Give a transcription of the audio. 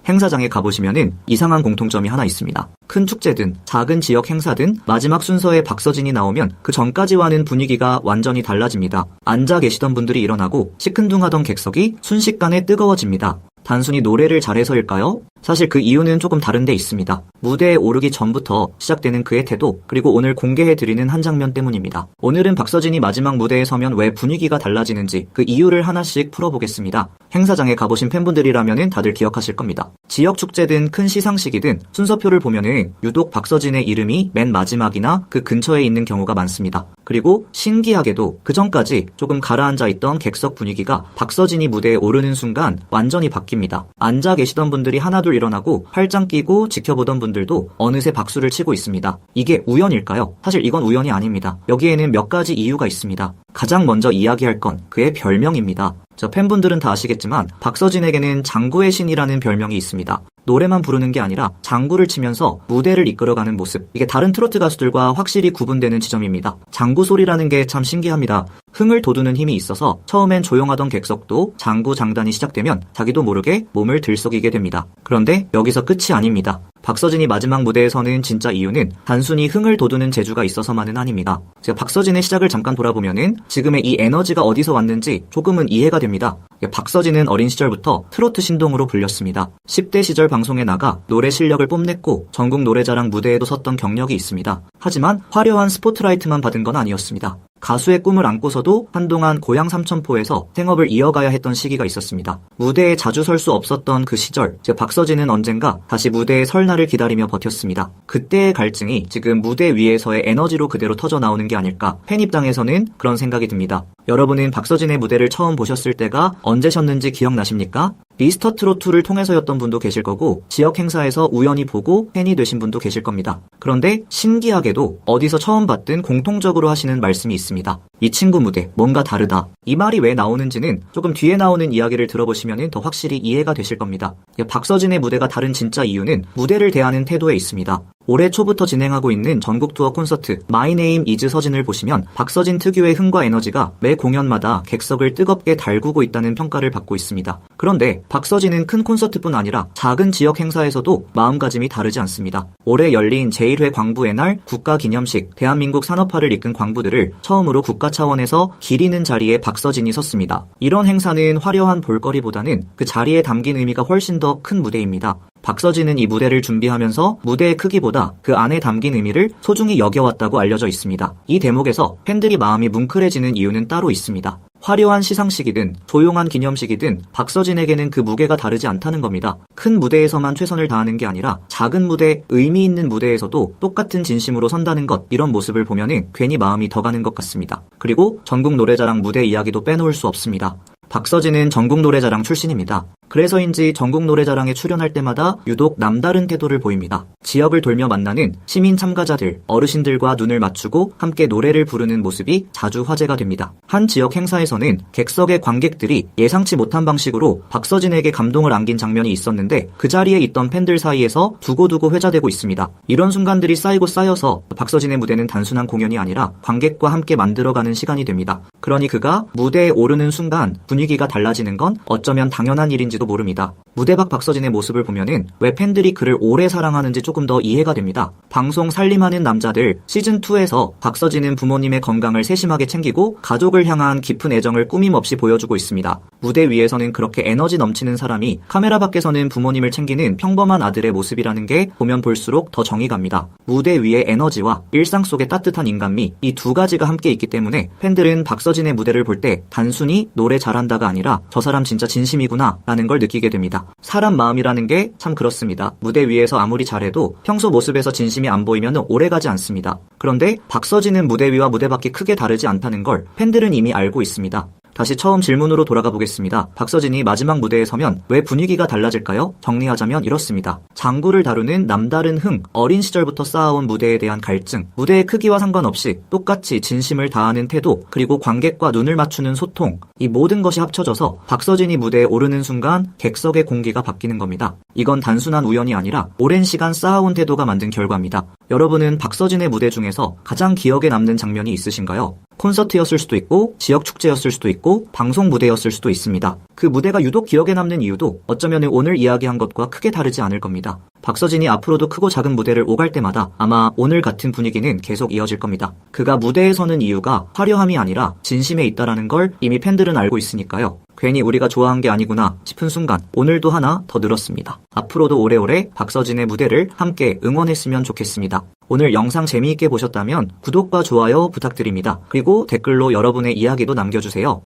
행사장에 가보시면은 이상한 공통점이 하나 있습니다. 큰 축제든 작은 지역 행사든 마지막 순서에 박서진이 나오면 그 전까지와는 분위기가 완전히 달라집니다. 앉아 계시던 분들이 일어나고 시큰둥하던 객석이 순식간에 뜨거워집니다. 단순히 노래를 잘해서일까요? 사실 그 이유는 조금 다른 데 있습니다. 무대에 오르기 전부터 시작되는 그의 태도, 그리고 오늘 공개해드리는 한 장면 때문입니다. 오늘은 박서진이 마지막 무대에 서면 왜 분위기가 달라지는지 그 이유를 하나씩 풀어보겠습니다. 행사장에 가보신 팬분들이라면 다들 기억하실 겁니다. 지역 축제든 큰 시상식이든 순서표를 보면은 유독 박서진의 이름이 맨 마지막이나 그 근처에 있는 경우가 많습니다. 그리고 신기하게도 그 전까지 조금 가라앉아 있던 객석 분위기가 박서진이 무대에 오르는 순간 완전히 바뀝니다. 앉아 계시던 분들이 하나둘 일어나고 팔짱 끼고 지켜보던 분들도 어느새 박수를 치고 있습니다. 이게 우연일까요? 사실 이건 우연이 아닙니다. 여기에는 몇 가지 이유가 있습니다. 가장 먼저 이야기할 건 그의 별명입니다. 저 팬분들은 다 아시겠지만 박서진에게는 장구의 신이라는 별명이 있습니다. 노래만 부르는 게 아니라 장구를 치면서 무대를 이끌어가는 모습, 이게 다른 트로트 가수들과 확실히 구분되는 지점입니다. 장구 소리라는 게 참 신기합니다. 흥을 돋우는 힘이 있어서 처음엔 조용하던 객석도 장구 장단이 시작되면 자기도 모르게 몸을 들썩이게 됩니다. 그런데 여기서 끝이 아닙니다. 박서진이 마지막 무대에 서는 진짜 이유는 단순히 흥을 돋우는 재주가 있어서만은 아닙니다. 제가 박서진의 시작을 잠깐 돌아보면은 지금의 이 에너지가 어디서 왔는지 조금은 이해가 됩니다. 박서진은 어린 시절부터 트로트 신동으로 불렸습니다. 10대 시절 방송에 나가 노래 실력을 뽐냈고 전국 노래자랑 무대에도 섰던 경력이 있습니다. 하지만 화려한 스포트라이트만 받은 건 아니었습니다. 가수의 꿈을 안고서도 한동안 고향 삼천포에서 생업을 이어가야 했던 시기가 있었습니다. 무대에 자주 설 수 없었던 그 시절, 박서진은 언젠가 다시 무대에 설 날을 기다리며 버텼습니다. 그때의 갈증이 지금 무대 위에서의 에너지로 그대로 터져 나오는 게 아닐까, 팬 입장에서는 그런 생각이 듭니다. 여러분은 박서진의 무대를 처음 보셨을 때가 언제셨는지 기억나십니까? 미스터 트롯2를 통해서였던 분도 계실 거고 지역 행사에서 우연히 보고 팬이 되신 분도 계실 겁니다. 그런데 신기하게도 어디서 처음 봤든 공통적으로 하시는 말씀이 있습니다. 이 친구 무대 뭔가 다르다. 이 말이 왜 나오는지는 조금 뒤에 나오는 이야기를 들어보시면 더 확실히 이해가 되실 겁니다. 박서진의 무대가 다른 진짜 이유는 무대를 대하는 태도에 있습니다. 올해 초부터 진행하고 있는 전국 투어 콘서트 My Name is 서진을 보시면 박서진 특유의 흥과 에너지가 매 공연마다 객석을 뜨겁게 달구고 있다는 평가를 받고 있습니다. 그런데 박서진은 큰 콘서트뿐 아니라 작은 지역 행사에서도 마음가짐이 다르지 않습니다. 올해 열린 제1회 광부의 날 국가기념식, 대한민국 산업화를 이끈 광부들을 처음으로 국가 차원에서 기리는 자리에 박서진이 섰습니다. 이런 행사는 화려한 볼거리보다는 그 자리에 담긴 의미가 훨씬 더 큰 무대입니다. 박서진은 이 무대를 준비하면서 무대의 크기보다 그 안에 담긴 의미를 소중히 여겨왔다고 알려져 있습니다. 이 대목에서 팬들이 마음이 뭉클해지는 이유는 따로 있습니다. 화려한 시상식이든 조용한 기념식이든 박서진에게는 그 무게가 다르지 않다는 겁니다. 큰 무대에서만 최선을 다하는 게 아니라 작은 무대, 의미 있는 무대에서도 똑같은 진심으로 선다는 것, 이런 모습을 보면은 괜히 마음이 더 가는 것 같습니다. 그리고 전국 노래자랑 무대 이야기도 빼놓을 수 없습니다. 박서진은 전국 노래자랑 출신입니다. 그래서인지 전국 노래자랑에 출연할 때마다 유독 남다른 태도를 보입니다. 지역을 돌며 만나는 시민 참가자들, 어르신들과 눈을 맞추고 함께 노래를 부르는 모습이 자주 화제가 됩니다. 한 지역 행사에서는 객석의 관객들이 예상치 못한 방식으로 박서진에게 감동을 안긴 장면이 있었는데 그 자리에 있던 팬들 사이에서 두고두고 회자되고 있습니다. 이런 순간들이 쌓이고 쌓여서 박서진의 무대는 단순한 공연이 아니라 관객과 함께 만들어가는 시간이 됩니다. 그러니 그가 무대에 오르는 순간 분위기가 달라지는 건 어쩌면 당연한 일인지도 모릅니다. 무대 밖 박서진의 모습을 보면은 왜 팬들이 그를 오래 사랑하는지 조금 더 이해가 됩니다. 방송 살림하는 남자들 시즌2에서 박서진은 부모님의 건강을 세심하게 챙기고 가족을 향한 깊은 애정을 꾸밈없이 보여주고 있습니다. 무대 위에서는 그렇게 에너지 넘치는 사람이 카메라 밖에서는 부모님을 챙기는 평범한 아들의 모습이라는 게 보면 볼수록 더 정이 갑니다. 무대 위의 에너지와 일상 속의 따뜻한 인간미, 이 두 가지가 함께 있기 때문에 팬들은 박서진의 무대를 볼 때 단순히 노래 잘한다가 아니라 저 사람 진짜 진심이구나 라는 걸 느끼게 됩니다. 사람 마음이라는 게 참 그렇습니다. 무대 위에서 아무리 잘해도 평소 모습에서 진심이 안 보이면 오래가지 않습니다. 그런데 박서진은 무대 위와 무대 밖이 크게 다르지 않다는 걸 팬들은 이미 알고 있습니다. 다시 처음 질문으로 돌아가 보겠습니다. 박서진이 마지막 무대에 서면 왜 분위기가 달라질까요? 정리하자면 이렇습니다. 장구를 다루는 남다른 흥, 어린 시절부터 쌓아온 무대에 대한 갈증, 무대의 크기와 상관없이 똑같이 진심을 다하는 태도, 그리고 관객과 눈을 맞추는 소통, 이 모든 것이 합쳐져서 박서진이 무대에 오르는 순간 객석의 공기가 바뀌는 겁니다. 이건 단순한 우연이 아니라 오랜 시간 쌓아온 태도가 만든 결과입니다. 여러분은 박서진의 무대 중에서 가장 기억에 남는 장면이 있으신가요? 콘서트였을 수도 있고 지역 축제였을 수도 있고 방송 무대였을 수도 있습니다. 그 무대가 유독 기억에 남는 이유도 어쩌면 오늘 이야기한 것과 크게 다르지 않을 겁니다. 박서진이 앞으로도 크고 작은 무대를 오갈 때마다 아마 오늘 같은 분위기는 계속 이어질 겁니다. 그가 무대에 서는 이유가 화려함이 아니라 진심에 있다라는 걸 이미 팬들은 알고 있으니까요. 괜히 우리가 좋아한 게 아니구나 싶은 순간 오늘도 하나 더 늘었습니다. 앞으로도 오래오래 박서진의 무대를 함께 응원했으면 좋겠습니다. 오늘 영상 재미있게 보셨다면 구독과 좋아요 부탁드립니다. 그리고 댓글로 여러분의 이야기도 남겨주세요.